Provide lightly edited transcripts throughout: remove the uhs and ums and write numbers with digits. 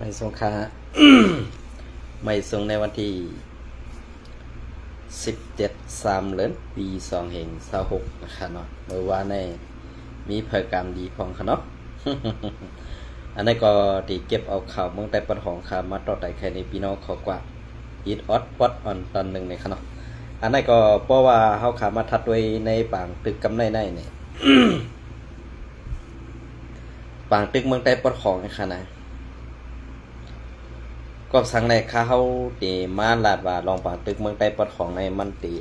ไม่ส่งค่า ไม่ส่งในวันที่17/3 เดือนปี2566นะคะเนาะเมื่อวานในมีเผยกรรมดีพองค่ะเนาะ อันนี้ก็ตีเก็บเอาข่าวเมืองใต้ปะทองข่าวมาต่อไต่ใครในพี่น้องขอกว่าอีดออดปอดออนตอนหนึ่งในค่ะเนาะอันนี้ก็เพราะว่าเฮาขามาทัดไว้ในปางตึกกำในเนี่ย ปางตึกเมืองใต้ปะทองนะคะนะก็สั่งในข้าเฮาตีมาลาดว่าลองปางตึกเมืองใต้ปะทองในมันตี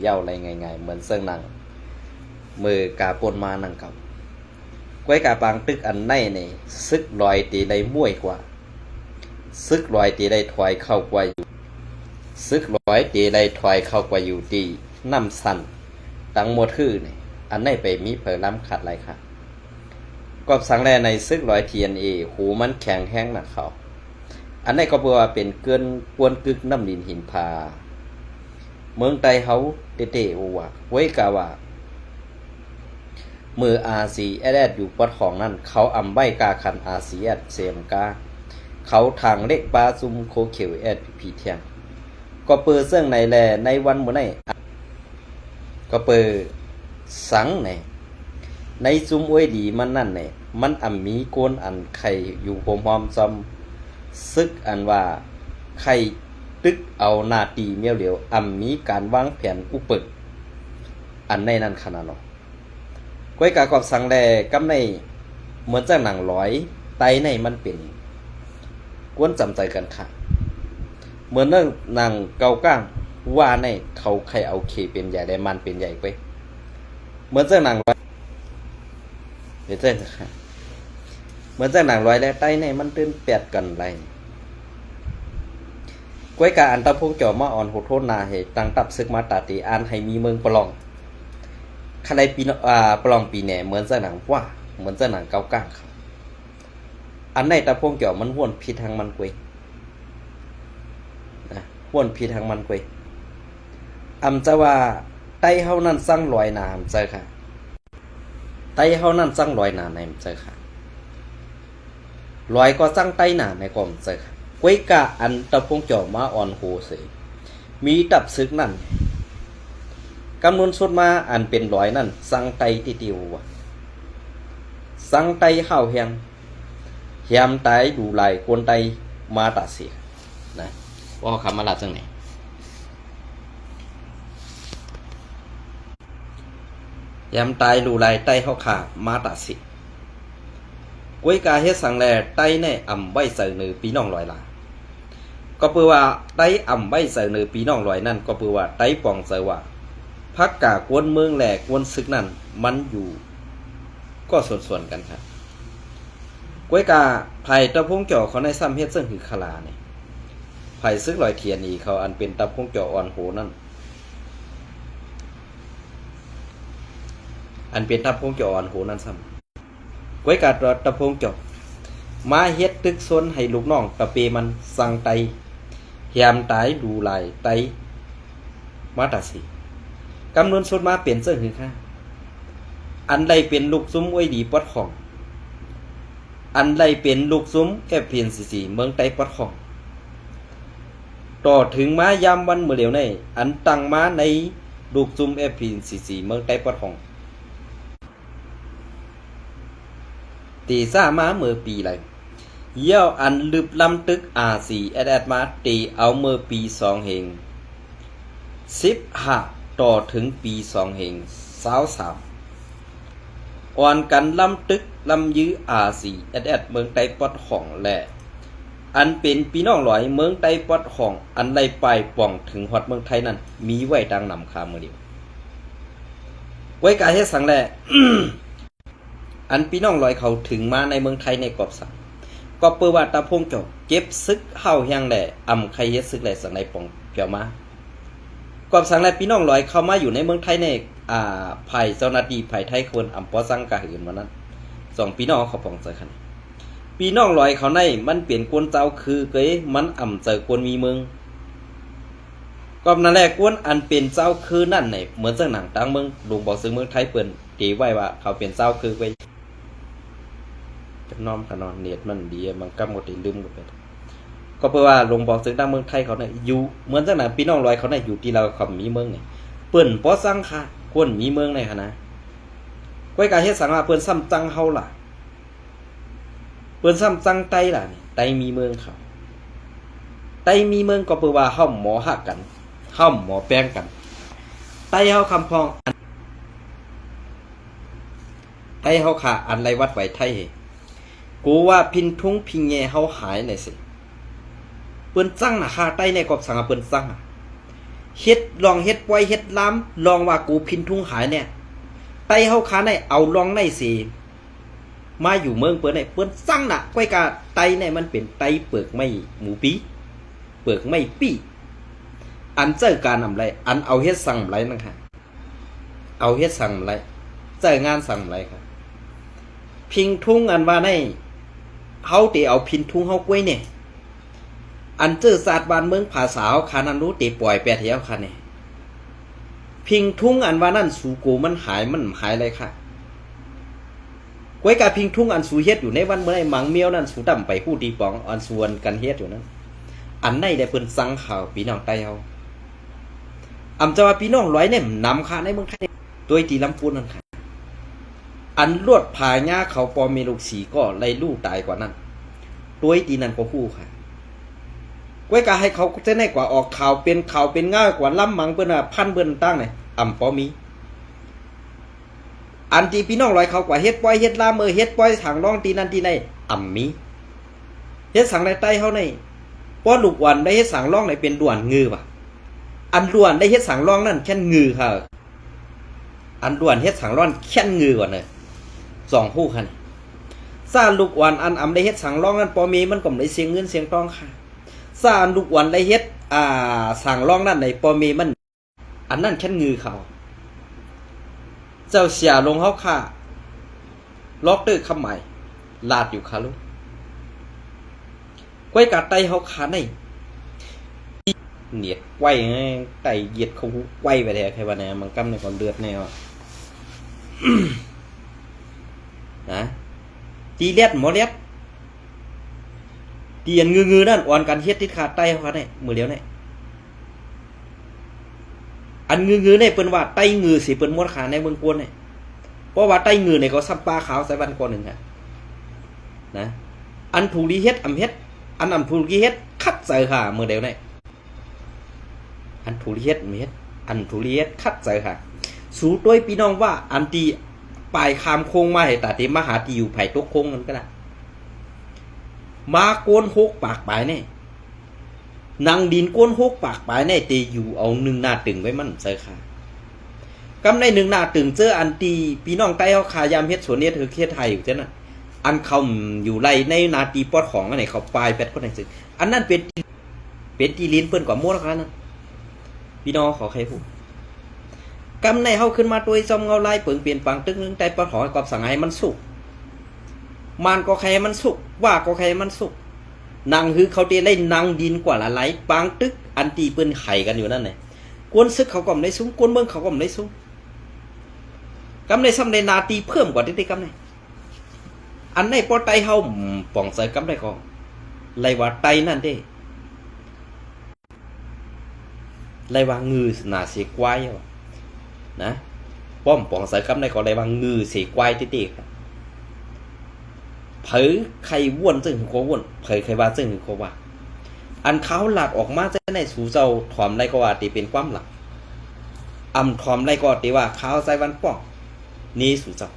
เย้าอะไรง่ายๆเหมือนเสื้อหนังมือกาปนมานังกับก้วยกาปางตึกอันในนี่ซึกลอยตีได้ม่วยกว่าซึกลอยตีได้ถอยเข้ากว่าอยู่ซึกลอยตีได้ถอยเข้ากว่าอยู่ตีน้ำสั่นตั้งหมดคือนี่อันในไปมีเผยล้ำขาดไรค่ะก็สั่งแรในซึกลอย TNA หูมันแข็งแห้งหนักเขาอันนี้ก็เพื่อว่าเป็นเกินกวนกึกน้ำดินหินพาเมืองไทยเขาเตะๆว่าไว้กะว่ามือ RCS อยู่ปอดของนั่นเขาใบกาคัน RCS เสียมกาเขาทางเล็กปลาซุมโคเขียวพีเทียงก็เปิดเสื่องในแลในวันมื้อนี้ก็เปิดสังในซุมอวยดีมันนั่นมันมีโกนอันไข่อยู่พร้อมๆซ้ำซึกอันว่าไข่ตึกเอาหน้าตีเมียวเหลียวมีการวางแผนอุปึกอันในนั้นขนาดเนาะก้อยกากอบสังแลกำในเหมือนจะหนังร้อยไตในมันเป็นกวนจำใจกันค่ะเหมือนนั่งหนังเกาก้างว่าในเขาใครเอาเคเป็นใหญ่ได้มันเป็นใหญ่ไปเหมือนจะหนังร้อยเดี๋ยวเจ้าค่ะเหมือนจะหนังร้อยแล้วไตในมันตื่นเปียดกันไรก้อยกาอันตะพงจ่อมาอ่อนโหดโทษนาเหตุตั้งตับซึกมาตาตีอันให้มีเมืองปลองขณะปีปลองปีแหน่เหมือนจะหนังว่าเหมือนจะหนังเกาก้างครับอันในตะพงจ่อมันห้วนพิษทางมันกวยนะห้วนพิษทางมันกวยจะว่าไตเฮานั่นสร้างลอยน้ำเจอค่ะไตเฮานั่นสร้างลอยน้ำในเจอค่ะลอยก็สร้างไตหนาในกองเจอค่ะกวยกะอันตะพงจ่อมาอ่อนโหเสมีตับซึกนั่นกำนวนสุดมาอันเป็นร้อยนั่นสั่งไตติติววะสั่งไตข้าวแหงแฮมไตดูลายกวนไตมาตัดเสียนะว่าคำมาลาจังไหนแฮมไตดูลายไตเข้าขามาตัดเสียกวยกาเฮ็ดสั่งแลไตในใบเสนอปีน้องลอยลาก็เปื่อว่าไตใบเสนอปีน้องลอยนั่นก็เปื่อว่าไตปองเสว่าพักกากวนเมืองแหลกวนซึกนั่นมันอยู่ก็ส่วนกันครับกวยกาไผ่ตะพงจ่อเขาในซ้ำเฮ็ดซึ่งคือขลาเนี่ยไผ่ซึกลอยเทียนนี่เขาอันเป็นตะพงจ่ออ่อนโหนั่นอันเป็นตะพงจ่ออ่อนโหนั่นซ้ำกวยกาตะพงจ่อมาเฮ็ดตึกซนให้ลูกน้องตะเปมันสั่งไตแฮมตายดูลายไตมาตัดสิกำนวนสุดมาเปลี่ยนเสื้อหือค่ะอันใดเป็นลูกซุ้มอวยดีปอดของอันใดเป็นลูกซุ้มFPNCCเมืองไต้ปอดของต่อถึงมายามวันเมื่อเร็วในอันตั้งมาในลูกซุ้มFPNCCเมืองไต้ปอดของตีซ่ามาเมื่อปีไรเยี่ยวอันลึบลำตึกRCSมาตีเอาเมื่อปี15ต่อถึงปี2523อ่อนกันลำตึกลำยื้อRCSเมืองไต้ปอดของและอันเป็นพี่น้องหลอยเมืองไต้ปอดของอันไล่ปลายป่องถึงฮอดเมืองไทยนั้นมีไว้ดังนำคาเมื่อเดียวไว้กาเฮ็ดสังแล อันพี่น้องหลอยเขาถึงมาในเมืองไทยในกอบสังก็เปิดว่าตะพงจอกเก็บซึกเฮาแฮงแหล่ใครเฮ็ดซึกแหล่สังในป่องเปียวมากอบสังและพี่น้องลอยเข้ามาอยู่ในเมืองไทยในไผ่เจ้าหน้าที่ไผ่ไทยคนปอสังกะหืนวันนั้น2พี่น้องเขาปองเจอกันพี่น้องลอยเขาในมันเปลี่ยนกวนเจ้าคือเกยมันเจอกวนมีเมืองก็นั่นแหละกวนอันเป็นเจ้าคือนั่นเหมือนจังหนังต่างเมืองลุงบอกซึ่งเมืองไทยเปิ้นตีไว้ว่าเขาเป็นเจ้าคือไปน้อมขนอนเน็ตมันดีมันกำหมดลืมกันไป ก็เพราะว่าหลวงบอกถึงดังเมืองไทยเขาเนี่ยอยู่เหมือนจังนั้นพี่น้องลอยเขาเนี่ยอยู่ที่เราเขามีเมืองเนี่ยเปิ้นบ่สร้างค่ะคนมีเมืองในค่ะนะก้อยกาเฮ็ดสังว่าเปิ้นซ้ำจังเฮาล่ะเปิ้นซ้ำจังไตล่ะนี่ไตมีเมืองเขาไตมีเมืองก็เปิ้นว่าเฮาหมอฮักกันเฮาหมอแป้งกันไตเฮาคำพองไตเฮาขาอันไรวัดไหวไทยกูว่าพินทุงพิงแงเฮาหายหน่อยสิเปิ้นจังน่ะค่าไตในกอบสังเปิ้นจังเฮ็ดลองเฮ็ดไว้เฮ็ดล้ำลองว่ากูพินทุงหายเนี่ยไตเฮาขาในเอาลองในสิมาอยู่เมืองเปิ้นในเปิ้นจังน่ะก้อยกาไตเนี่ยมันเป็นไตเปลือกไม่หมูปีเปลือกไม่ปี้อันเจอการนำไรอันเอาเฮ็ดสั่งไรนั่นค่ะเอาเฮ็ดสั่งไรเจองานสั่งไรครับพิงทุงอันว่าในเฮาติเอาพินทุงเฮากล้วยเนี่ยอันเจอศาสตร์บ้านเมืองภาษาเฮาคานันรู้ติปล่อยแปดเหี่ยวค่ะเนี่ยพิงทุงอันว่านั่นสู่กูมันหายเลยค่ะกล้วยกาพิงทุงอันสู่เฮ็ดอยู่ในวันเมื่อไอ้หมังเมียวนั่นสู่ดำไปฮู้ตีปองอันส่วนกันเฮ็ดอยู่นั้นอันไหนได้เปิ้นสั่งข่าวพี่น้องใต้เฮาอำจะว่าพี่น้องร้อยเนี่ยนำค่ะในเมืองไทยตัวตีลำพูนนั่นค่ะอันลวดผาหญ้าเขาปอมีลูกสีก็ไล่ลูกตายกว่านั้นตัวตีนั่นก็ฮู้ค่ะก้อยกาให้เขาจะได้กว่าออกข่าวเป็นง่ายกว่าล้ำมังเปิ้นว่าพันเปิ้นตั้งเนี่ยปอมีอันที่พี่น้องร้อยเขากว่าเฮ็ดปล่อยเฮ็ดลาเฮ็ดปล่อยทางร่องตีนั่นตีไหนมีเฮ็ดสังในใต้เฮาในป้อลูกวันได้เฮ็ดสังร่องในเป็นด่วนงือป่ะอันด่วนได้เฮ็ดสังร่องนั่นแค่งือค่ะอันด่วนเฮ็ดสังร่องแค่งือกว่าเนี่ย2คู่ค่ะซ่าลูกวันอันได้เฮ็ดสังร่องนั่นปอมีมันก็ได้เสียงเงินเสียงทองค่ะซ่าลูกวันได้เฮ็ดสังร่องนั่นในปอมีมันอันนั้นแค่งือเขาเจ้าเสียลงเฮาค่ะล็อกด้วยคำหมายลาดอยู่ค่ะลูกก้อยกาไตเฮาขาในเหนียดไว้ไตเหยียดเขาไว้ไปแท้ใครว่าแน่มันกำในก่อนเลือดแน่ว่ะนะตีเลียดหมอเลียดตีอันงือนั่นอ่อนกันเฮ็ดติดขาดไตเขาเนี่ยมือเดียวเนี่ยอันงือเนี่ยเปิ้นว่าไตงือสิเปิ้นมดขาในเมืองกวนเนี่ยเพราะว่าไตงือเนี่ยเขาซับปลาขาวใส่วันก่อนหนึ่งฮะนะอันถูกดีเฮ็ดเฮ็ดอันถูกดีเฮ็ดคัดใส่ค่ะมือเดียวเนี่ยอันถูกดีเฮ็ดเฮ็ดอันถูกดีเฮ็ดคัดใส่ค่ะสู่ด้วยพี่น้องว่าอันตีปลายคามโค้งมาให้ตาตีมาหาตีอยู่ไผ่ตกโค้งกันก็ได้มาโกนโคกปากปลายเนี่ยนางดินโกนโคกปากปลายเนี่ยตีอยู่เอาหนึ่งหน้าตึงไว้มันใส่ค่ะกำในหนึ่งหน้าตึงเจออันตีพี่น้องใต้เขาขายามเฮ็ดสวนเนี่ยเธอเฮ็ดไทยอยู่เจ้าน่ะอันเขาอยู่ไรในนาตีปอดของอันไหนเขาปลายแปดคนไหนสิอันนั้นเป็นตีลิ้นเปิ้นกว่ามั่วแล้วกันนะพี่น้องขอใครพูดกำในเขาขึ้นมาตัวจอมเงาลายเปิงเปลี่ยนปังตึกนึงแต่ปอดของกับสังไห้มันสุกมันก็ใครมันสุกว่าก็ใครมันสุกนางคือเขาเตะได้นางดินกว่าละไหลปังตึกอันตีเปิ้นไข่กันอยู่นั่นไงกวนซึกเขาก็ไม่ได้ซุ้มกวนเมืองเขาก็ไม่ได้ซุ้มกำในซ้ำในนาตีเพิ่มกว่าที่กำในอันในปอไตเฮาป่องใส่กำได้ก็ไรว่าไตนั่นเด้ไรว่างือหนาเสียควายนะป้อมป่องใส่กำได้ก็ไรว่างือเสียควายที่เด็กเผยใครว่นซึ่งเขาว่นเผยใครว่าซึ่งเขาว่าอันเขาหลักออกมาจะในสู่เจ้าถอมไรก็ว่าตีเป็นความหลักถอมไรก็ตีว่าเขาใส่วันป้องนี่สู่เจ้า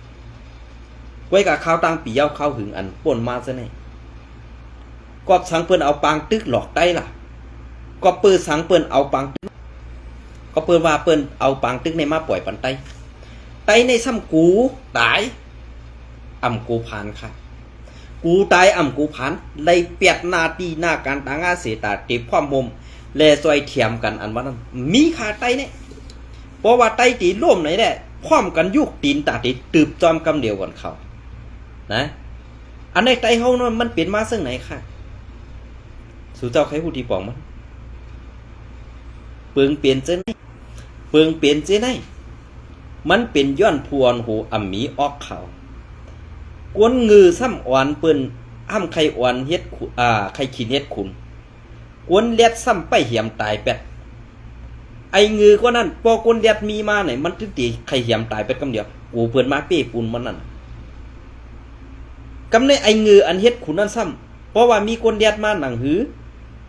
ไว้กับข้าวตังปีเย้าข้าวหึงอันป่นมาซะไหนกอบสังเปิ้นเอาปางตึกหลอกได้ล่ะก็ปืนสังเปิ้นเอาปางตึกก็เปิ้นว่าเปิ้นเอาปางตึกในมาปล่อยปันไตในซ้ำกูตายกูผ่านค่ะกูตายกูผ่านเลยเปียดนาตีหน้าการต่างอาเสตาติพร้อมมุมแลซอยเทียมกันอันว่านั้นมีขาไตเนี่ยเพราะว่าไตตีร่วมไหนแหละพร้อมกันยุกตีนตาติตืบจอมกำเดียวกันเขานะอันในไตเฮามันเปลี่ยนมาซึ่งไหนค่ะสู่เจ้าใครพูดที่ปองมันเปิงเปลี่ยนเจ้ไหนเปิงเปลี่ยนเจ้ไหนมันเป็นย้อนพวนหูมีออกเขากวนงือซ้ำอ่อนเปิ้นไข่อ่อนเฮ็ดใครขีดเฮ็ดขุน กวนเลียดซ้ำไปเหี่ยมตายเป็ดไอ้งือก็นั่นพอกวนเลียดมีมาไหนมันถึงตีใครเหี่ยมตายเป็ดกำเดียวกูเปิดมาเป้ปูนมันนั่นกำในไอ้งืออันเฮ็ดขุนนั่นซ้ำเพราะว่ามีกวนเลียดมาหนังหือ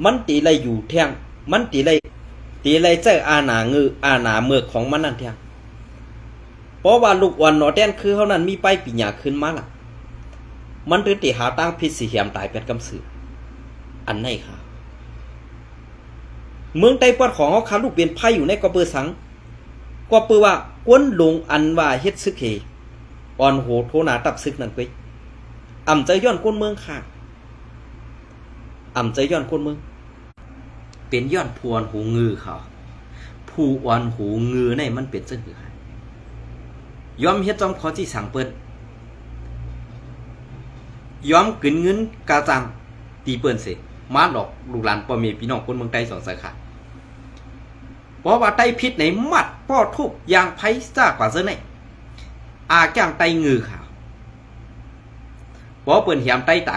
มันตีไรอยู่แทงมันตีไรเจ้าอาหนางืออาหนาเมือกของมันนั่นแทงเพราะว่าลูกอ่อนหนอแดนคือเขานั้นมีไปปีหยาขึ้นมาล่ะมันถึงตีหาตั้งพิษสิเหี่ยมตายเป็ดกำสืออันไหนค่ะเมืองไต้ปอดของเขาขาลูกเป็นไพ่อยู่ในกอเปอร์สังกอเปอร์ว่ากวนลงอันว่าเฮ็ดซึกเฮอ่อนโหโทนาตับซึกนั่นไปอ่ำใจย้อนคนเมืองค่ะอ่ำใจย้อนคนเมืองเป็นย้อนพวนหูงือเขาผู้อ่อนหูงือในมันเป็นซึ่งคือใครยอมเฮ็ดจอมขอที่สั่งเปิ้นยอมกึนเงินกาจังตีเปิ้นเสมาหลอกลูกหลานพ่อแม่พี่น้องคนเมืองใต้สองสาขาเพราะว่าไต้พิษในมัดป้อทุบยางไผซ่ากว่าเสื้อในอาแก้งไต้งือค่ะเพราะเปิ้นเหี่ยมไต้ไต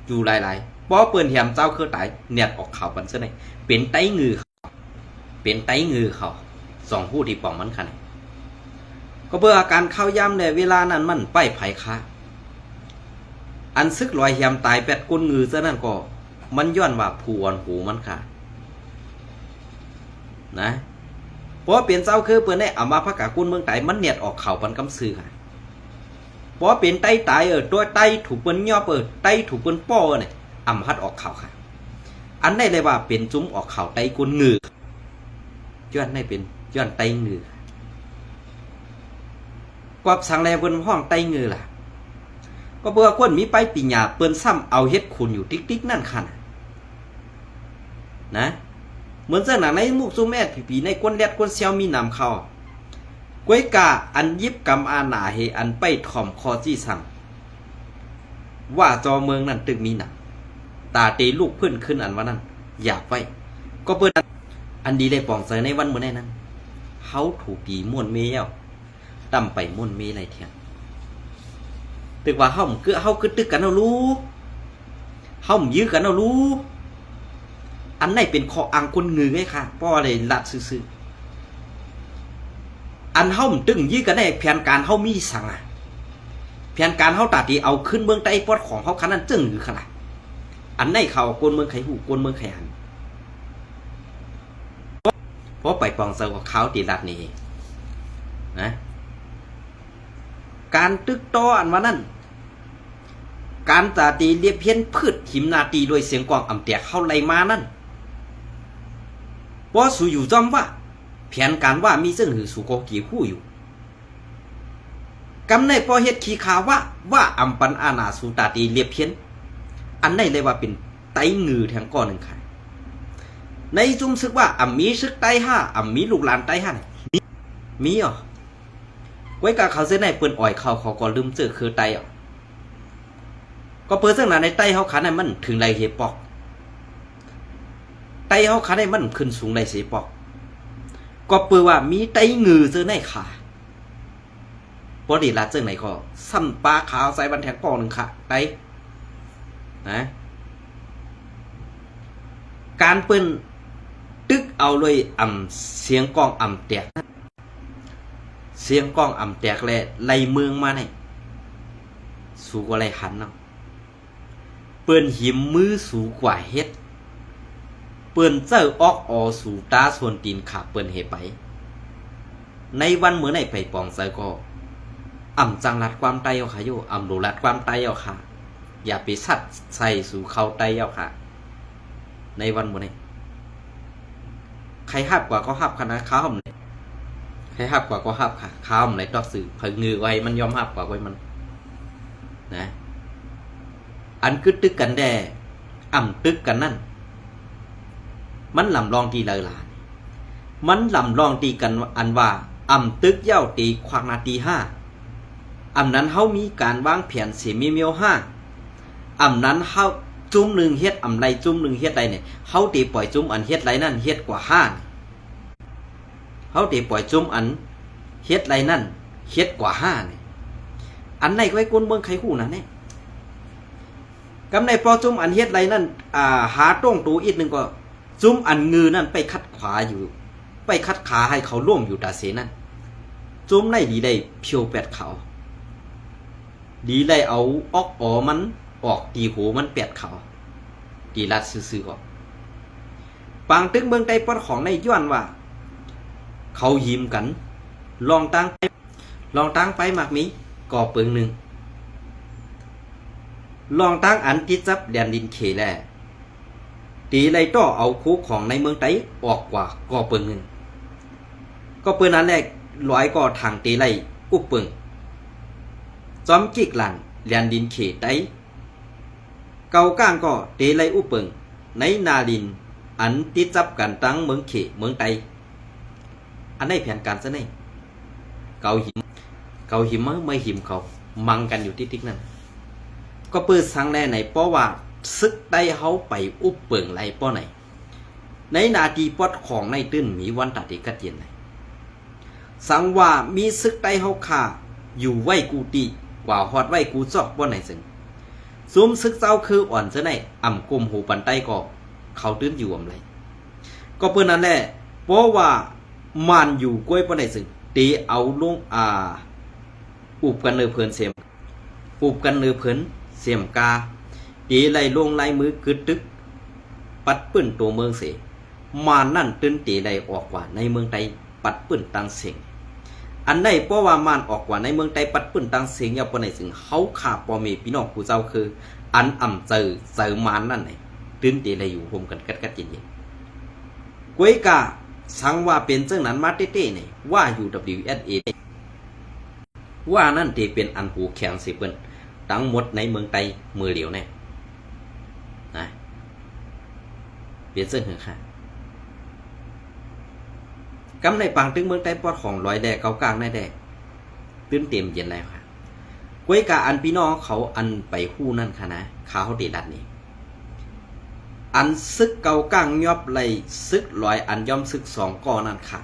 อยู่หลายๆเพราะเปิ้นเหี่ยมเจ้าคือไตเนียดออกข่าวกันเสื้อในเป็นไต้งือเป็นไต้งือเขาสองผู้ที่ป้องมันคันก็เพื่ออาการเข้าย่ำในเวลานั้นมันไปไผค้าอันซึกลอยเหี่ยมตายแปดก้นงือซะนั่นก็มันย้อนว่าผู้อ่อนหูมันค่ะนะเพราะเปลี่ยนเจ้าคือเปิ้นได้เอามาพักกะกุนเมืองไต้มันเนียดออกเข่าปันกำซื้อค่ะเพราะเป็นไต้ตายตัวไต้ถูกเปิ้นย่อไต้ถูกเปิ้นป้อเนี่ยอ่ำพัดออกเข่าค่ะอันได้เลยว่าเป็นจุ้มออกเข่าไต้กุนงือย้อนได้เป็นย้อนไต้งือกอบสังแลเปิ้นห้องไต้งือล่ะก็เบื่อคนมีไปปีหยาเปิ้นซ้ำเอาเฮ็ดขุนอยู่ติ๊กๆนั่นค่ะนะเหมือนเจ้าหนังในมุกซูแม่ผีในก้นเล็ดก้นเซียวมีนำเข้ากวยกาอันยิบกำอาหนาเฮอันไปถ่อมคอจี้สั่งว่าจอเมืองนั่นตึกมีหนักตาเตลูกเพื่อนขึ้นอันว่านั้นอยากไว้ก็เปิ้นอันดีเลยป่องใจในวันเมื่อนั้นเขาถูกปีม่วนเมียวตั้มไปม่วนเมียไรเทียงตึกว่าเฮาคือตึกกันเอารู้เฮายื้อกันเอารู้อันไหนเป็นข้ออ้างคนงือไงค่ะป้ออะไรลัดซื่ออันเฮาตึงยื้อกันได้แผนการเฮามีสั่งอ่ะแผนการเฮาตาตีเอาขึ้นเมืองใต้ปอดของเฮาคันนั้นจึงหรือขนาดอันไหนเขาคนเมืองไขหูคนเมืองไขหันเพราะไปปองเซอร์กับเขาตีลัดนี่นะการตึกต่ออันว่านั้นการตาตีเรียบเพี้ยนพืชหิมนาตีโดยเสียงกวางอ่ำแตกเข้าไหลมานั่นเพราะสู่อยู่จำว่าแผนการว่ามีซึ่งหือสู่กอกี่ผู้อยู่กำในพอเฮ็ดขีขาว่าอ่ำปันอาณาสู่ตาตีเรียบเพี้ยนอันได้เลยว่าเป็นไตงือแทงก้อนหนึ่งค่ะในจุ่มซึกว่าอ่ำมีซึกไตห้าอ่ำมีลูกหลานไตห้ามีอ่ะไว้กาเขาเส้นในเปิ้นอ่อยเขาก็ลืมเจอคือไตอ่ะก็เปิ้นซึ่งในไตเขาขาในมันถึงไรเฮปอกไตเขาขาในมันขึ้นสูงไรเสปอกก็เปิ้นว่ามีไตงือเจอในขาพอดีละเจอไหนก็ซ้ำปลาขาวใส่บันแทงก้อนหนึ่งค่ะไตนะการเปิ้นตึกเอาเลยอ่ำเสียงกองอ่ำแตกเสียงกล้องอ่ำแตกแลไล่เมืองมาเนี่ยสูกว่าไรหันเนาะเปิ้นหิมมือสูกว่าเฮ็ดเปิ้นเจ้าออกออสู่ตาส่วนตีนขาเปิ้นเฮไปในวันเมื่อไหนไปปองใส่ก็อ่ำจังรัดความไตเอาค่ะโยอ่ำโดรัดความไตเอาค่ะอย่าไปสัดใส่สู่เขาไตเอาค่ะในวันเมื่อไหนใครหับกว่าก็หับคณะข้าวให้หับกว่าก็หับค่ะข้าวมันไหนดอกสื่อเผยงือไว้มันยอมหับกว่าไว้มันนะอันคือตึกกันแด่อ่ำตึกกันนั่นมันลำลองตีเลยล่ะมันลำลองตีกันอันว่าอ่ำตึกเย้าตีควักนาตีห้าอ่ำนั้นเขามีการวางแผนเสียมีเมียวห้าอ่ำนั้นเขาจุ้มหนึ่งเฮ็ดอ่ำไรจุ้มหนึ่งเฮ็ดไรเนี่ยเขาตีปล่อยจุ้มอันเฮ็ดไรนั่นเฮ็ดกว่าห้าเขาตีปล่อยจุ้มอันเฮ็ดไรนั่นเฮ็ดกว่าห้าเนี่ยอันไหนก็ไว้กวนเมืองใครคู่นะเนี่ยกำในพอจุ้มอันเฮ็ดไรนั่นหาต้งตูอีกหนึ่งก็ จุ้มอันงือนั่นไปคัดขวาอยู่ไปคัดขาให้เขาล่วงอยู่ตาเสนั่นจุ้มในดีได้เพียวแปดเขาดีได้เอาออกอ๋อมันออกตีหูมันแปดเขาดีลัดซื่อๆออกปางตึกเมืองใต้ปอดของในย้อนว่าเขายิ้มกันลองตั้งไปมากมีก่อเปิงหนึ่งลองตั้งอันติดจับแดนดินเขแลตีไรต่อเอาคู่ของในเมืองไต้ออกกว่าก่อเปิงหนึ่งก็เปิงนั้นแรกร้อยก่อทางตีไรอุบเปิงจอมจิกหลันแดนดินเขไต้เกาก้างก็ตีไรอุบเปิงในนาดินอันติดจับกันตั้งเมืองเขเมืองไต้อันในแผนการซะในเกาหิมไม่หิมเขามังกันอยู่ที่ติ๊กนั่นก็เปิดสังแลไหนเพราะว่าซึกได้เขาไปอุบเปิงไรป้อไหนในนาทีปอดของในตื้นมีวันตัดที่กัดเย็นไหนสังว่ามีซึกได้เขาขาอยู่ไว้กูตีกว่าฮอดไว้กูจอกป้อไหนซึ่งซุ้มซึกเจ้าคืออ่อนซะไหนอ่ำกลมหูปันใต้ก็เขาตื้นอยู่อ่ำไรก็เปิดนั้นแหละเพราะว่ามันอยู่กล้วยป้อไหนซึ่งตีเอาลงอุบกันเนื้อเพลินเสียมกาตีไล่ลงไล่มือกึดตึกปัดปื้นตัวเมืองเสมานั่นตื้นตีไล่ออกกว่าในเมืองไทยปัดปื้นตังเสียงอันใดเพราะว่ามันออกกว่าในเมืองไทยปัดปื้นตังเสียงอย่าปนไหนซึ่งเขาขาปอเมพี่น้องผู้เจ้าคืออันอ่ำเจอมานนั่นไหนตื้นตีไล่อยู่รวมกันกัดเย็นๆก้วยกาสังว่าเป็นเจ้านั้นมาเต้ๆเนี่ยว่า UWSA ว่านั่นที่เป็นอันหูแข็งสิเปิ้นทั้งหมดในเมืองไทยมือเหลียวแน่นะเปลี่ยนเส้นหึงค่ะกำในปางตึงเมืองไทยปอดของลอยแดกเกากลางในแดกตื้นเต็มเย็นแล้วค่ะก้วยกาอันพี่น้องเขาอันไปหู้นั่นค่ะนะขาเขาเดรัดนี่อันซึกเกากลางยอบไหลซึกลอยอันย่อมซึกสองก่อนั่นค่ะ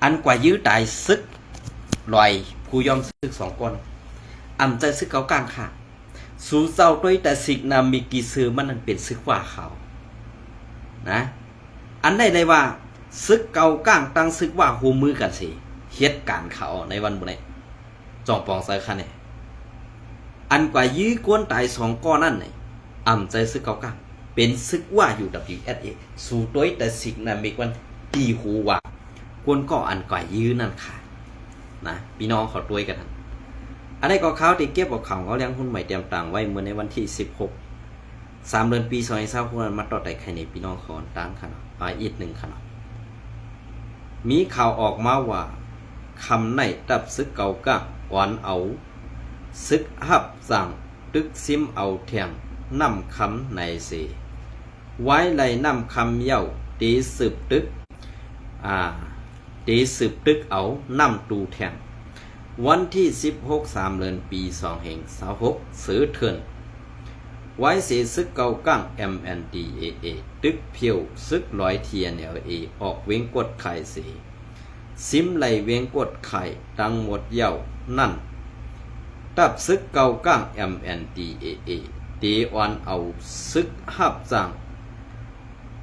อันกว่ายื้อตายซึกลอยผู้ยอมซึกสองก้อนอ่ำใจซึกเกากลางค่ะสู่เจ้าด้วยแต่สิกนามีกี่ซื้อมันนั่นเป็นซึกว่าเขานะอันได้เลยว่าซึกเกากลางตั้งซึกว่าโฮมือกันสิเฮ็ดการเขาในวันบุญนี้จองปองใส่ค่ะเนี่ยอันกว่ายื้อกวนตายสองก้อนนั่นไหนอ่ำใจซึกเกากลางเป็นซึกว่าอยู่ WSA สู่ด้วยแต่สิกนามีวันตีหูว่ากวนก็อันกว่ายื้อนั่นค่ะนะพี่น้องขอด้วยกันอันนี้ก็เขาที่เก็บบอกข่าวเขาเลี้ยงหุ้นใหม่เตรียมต่างไว้เมื่อในวันที่16 เดือนปี2020พวกนั้นมาต่อแต่ใครในพี่น้องขอตั้งขนาดอีกหนึ่งขนาดมีข่าวออกมาว่าคำในตับซึกเก่ากะวันเอาซึกหับสั่งตึกซิมเอาเทียงนำคำในเสไว้ไหลนำคำเย่าตีสืบตึกเอานำตูแทงวันที่16 เดือนปี2026ซื้อเถื่อนไว้เสียซึกเก่ากั้ง MNDAA ตึกเพียวซึกร้อย TNLA ออกเว้งกดไข่เสียซิมไหลเว้งกดไข่ตั้งหมดเย่านั่นตับซึกเก่ากั้ง MNDAA ตีวันเอาซึกหับจัง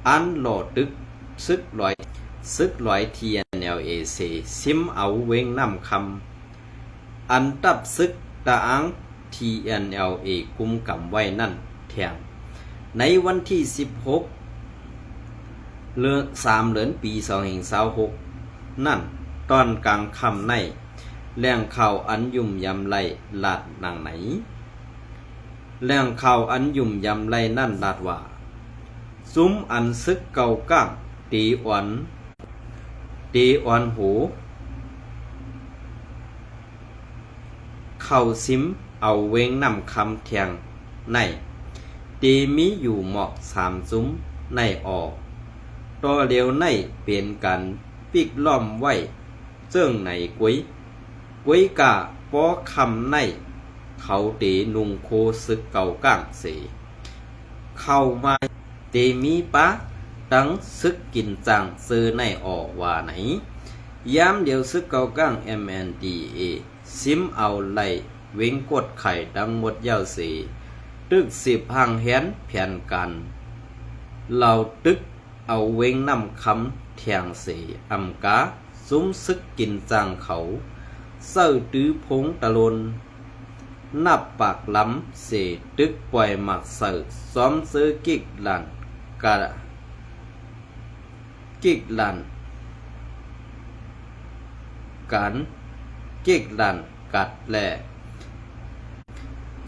อันโหลดตึกซึกร้อย TNLA เสียซิมเอาเว้งนำคำอันตับซึกตะอัง TNLA กุมกำไว้นั่นแทงในวันที่16 เดือนปี2026นั่นตอนกลางค่ำในแหล่งข่าวอันยุ่มยำไรลาดนางไหนแหล่งข่าวอันยุ่มยำไรนั่นลาดว่าซุ้มอันซึกเก่าก้างตีอ่อนหูเข้าซิมเอาเว้งนำคำเทียงในตีมีอยู่เหมาะ3ซุ้มในออกต่อเดียวในเปลี่ยนกันปิกล้อมไว้เจิ้งในกุ้ยกะป้อคำในเขาตีนุงโคซึกเก่าก้างเสเข้ามาตีมีปะตั้งซึกกินจังซื้อในออกว่าไหนย้ำเดียวซึกเก่าก้าง MNDA ซิมเอาไหลเว้งกดไข่ดังหมดยาวสี ตึกสิบห่างแหนแผ่นกันเราตึกเอาเวงนำคำแทงเสอำกาซุ้มซึกกินจังเขาเศร้าตื้อพงตะลนนับปากล้ำเสตึกปล่อยหมักเสือซ้อมซื้อกิกหลันกะกิกหลันกันกิกหลันกัดแหล่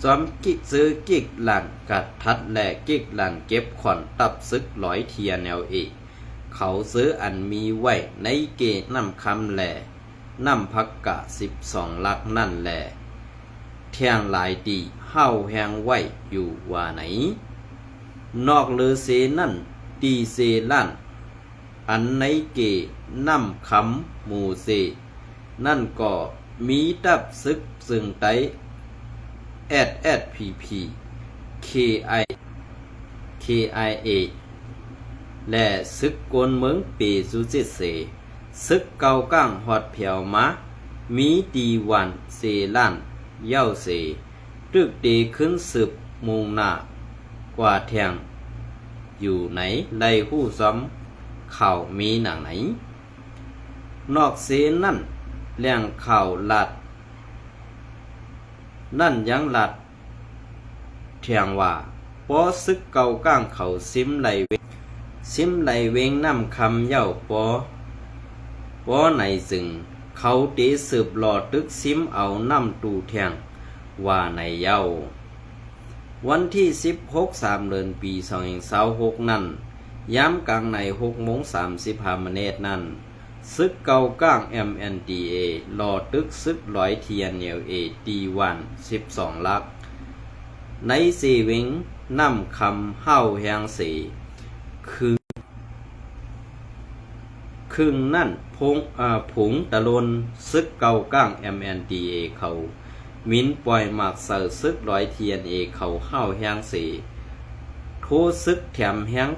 ซ้อมกิกซื้อกิกหลันกัดทัดแหล่กิกหลันเก็บขอนตับซึกร้อยเทียแนวเอเขาซื้ออันมีไว้ในเกนำคำแหล่นำพักกะ12 ลักนั่นแหล่แทงหลายดีเฮาแหงไว้อยู่ว่าไหนนอกเลือเสนั่นตีเสลั่นอันในเกนำคำหมู่เสนั่นก็มีดับซึกซึ่งไตSSPP KIA และซึกกวนเมืองเปซูเจเสซึกเกาก้างหอดเผียวมามีดีวันเซลั่นเย้าเสตึกดีขึ้นสืบมุงหน้ากว่าแทงอยู่ไหนไล่หู้ซ้อมเข่ามีหนังไหนนอกเสนั่นแหล่งข่าวลัดนั่นยังลัดแทงว่าปอซึกเกาก้างเขาซิมไหลเวงน้ำคำเย้าปอไหนจึงเขาตีสืบหลอดตึกซิมเอาน้ำตูแทงว่าในเย้าวันที่16 เดือนปี2026นั้นย้ำกลางใน6:35 นั่นซึกเกาก้าง MNDA หลอดตึกซึกร้อยเทียนเนวเอดีวัน12 ลักในสีวิงน้ำคำเฮ้าแหงสีคึงนั่นผงตะลนซึกเกาก้าง MNDA เขามินปล่อยหมากเสือซึกร้อยเทียนเอเขาเฮ้าแหงสีโทซึกแถมแหง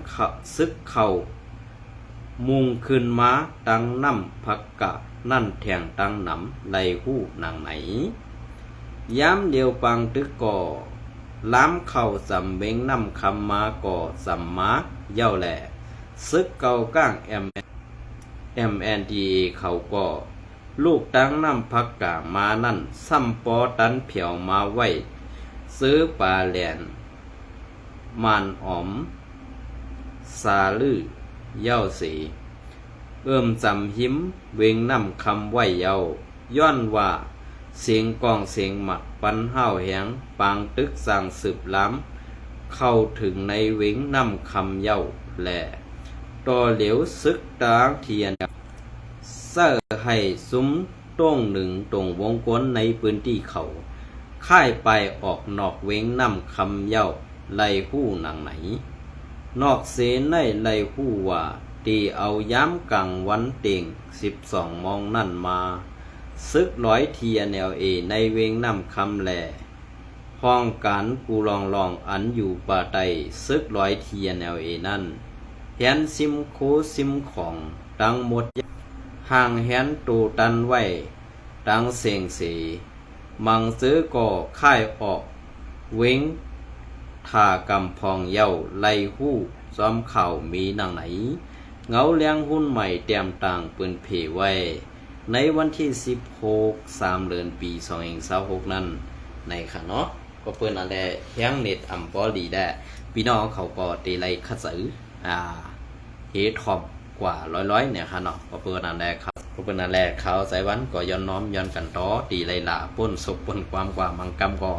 ซึกเขามุงขึ้นมาตั้งน้ำพักกะนั่นแทงตั้งน้ำไหลหู้นางไหนย้ำเดียวปังตึกก่อล้ำเข่าสำเบงน้ำคำมาก่อสำมาเย้าแหล่ซึกเกาก้าง MNDA เขาก็ลูกตั้งน้ำพักกะมานั่นซ้ำปอตันเผียวมาไว้ซื้อปลาแหลนมานอ๋อมซาลือเย้าสีจำหิมเวงน้ำคำไว้เย้าย้อนว่าเสียงกองเสียงหมักปันห้าวแหงปางตึกสั่งสืบล้ำเข้าถึงในเวงน้ำคำเย้าแหล่ต่อเหลียวซึกตางเทียนเสื้อให้ซุ้มต้งหนึ่งตรงวงกลในพื้นที่เขาค่ายไปออกนอกเวงน้ำคำเย้าไล่หู้หนังไหนนอกเสนในไล่หู้ว่าตีเอาย้ำกลางวันเต็ง12 นั่นมาซึกร้อยเทียแนวเอในเวงน้ำคำแหล่ห้องการกูลองอันอยู่ป่าไตซึกร้อยเทียแนวเอนั่นแหนซิมโคซิมของตั้งหมดห่างแหนตูตันไว้ตั้งเสียงสีมังซื้อก่อค่ายออกเว้งทากำพองเย้าไล่หู้ซ้อมเข่ามีหนังไหนเงาเลี้ยงหุ้นใหม่เตรียมต่างปืนเพไว้ในวันที่16 เดือนปี2026นั้นในค่ะเนาะก็เปิ้นอะไรแฮงเน็ตอำปอลีได้พี่น้องเขาก็ตีไล่คัดซื้อเฮทอมกว่าร้อยเนี่ยค่ะเนาะก็เปิ้นอะไรครับก็เปิ้นอะไรเขาใส่วันก็ย้อนน้อมย้อนกันต่อตีไล่ล่าป่นศพป่นความกว่ามังกำก็